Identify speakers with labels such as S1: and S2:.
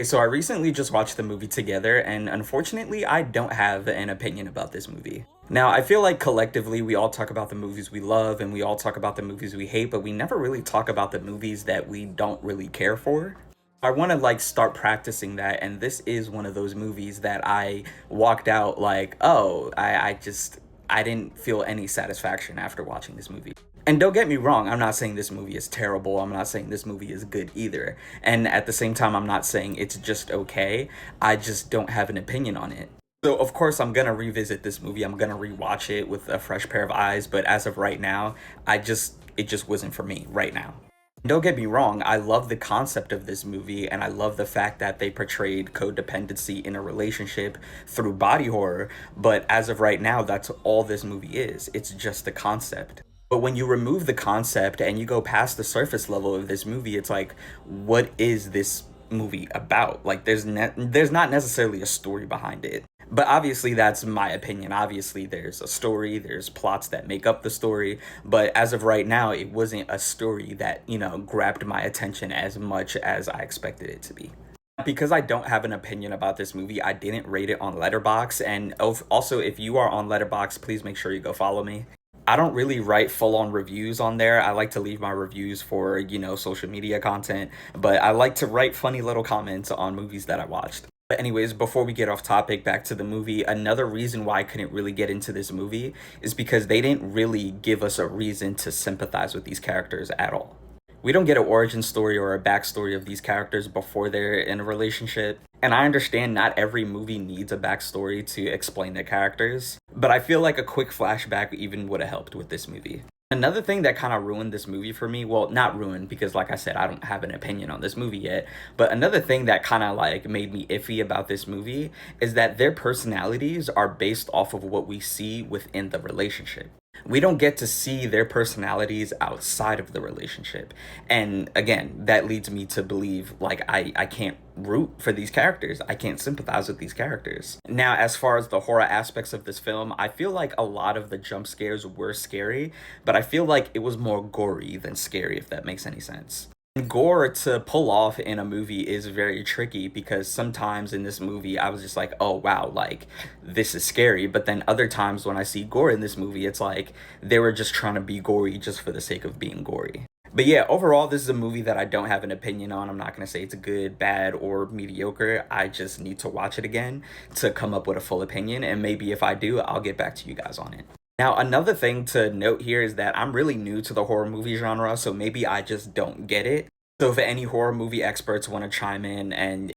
S1: So I recently just watched the movie together, and unfortunately, I don't have an opinion about this movie. Now, I feel like collectively we all talk about the movies we love and we all talk about the movies we hate, but we never really talk about the movies that we don't really care for. I want to start practicing that, and this is one of those movies that I walked out like, oh, I didn't feel any satisfaction after watching this movie. And don't get me wrong, I'm not saying this movie is terrible. I'm not saying this movie is good either. And at the same time, I'm not saying it's just okay. I just don't have an opinion on it. So, of course, I'm gonna revisit this movie. I'm gonna rewatch it with a fresh pair of eyes. But as of right now, it just wasn't for me right now. Don't get me wrong, I love the concept of this movie and I love the fact that they portrayed codependency in a relationship through body horror, but as of right now, that's all this movie is. It's just the concept. But when you remove the concept and you go past the surface level of this movie, it's like, what is this movie about? Like, there's not necessarily a story behind it. But obviously, that's my opinion. Obviously, there's a story, there's plots that make up the story. But as of right now, it wasn't a story that, grabbed my attention as much as I expected it to be. Because I don't have an opinion about this movie, I didn't rate it on Letterboxd. And also, if you are on Letterboxd, please make sure you go follow me. I don't really write full on reviews on there. I like to leave my reviews for, social media content, but I like to write funny little comments on movies that I watched. But anyways, before we get off topic, back to the movie, another reason why I couldn't really get into this movie is because they didn't really give us a reason to sympathize with these characters at all. We don't get an origin story or a backstory of these characters before they're in a relationship. And I understand not every movie needs a backstory to explain their characters, but I feel like a quick flashback even would have helped with this movie. Another thing that kind of ruined this movie for me, well, not ruined because like I said, I don't have an opinion on this movie yet, but another thing that kind of made me iffy about this movie is that their personalities are based off of what we see within the relationship. We don't get to see their personalities outside of the relationship. And again, that leads me to believe I can't root for these characters. I can't sympathize with these characters. Now, as far as the horror aspects of this film, I feel like a lot of the jump scares were scary, but I feel like it was more gory than scary, if that makes any sense. Gore to pull off in a movie is very tricky because sometimes in this movie I was just like, oh wow, like this is scary. But then other times when I see gore in this movie, it's like they were just trying to be gory just for the sake of being gory. But yeah, overall, this is a movie that I don't have an opinion on. I'm not going to say it's a good, bad, or mediocre. I just need to watch it again to come up with a full opinion. And maybe if I do, I'll get back to you guys on it. Now, another thing to note here is that I'm really new to the horror movie genre, so maybe I just don't get it. So if any horror movie experts want to chime in and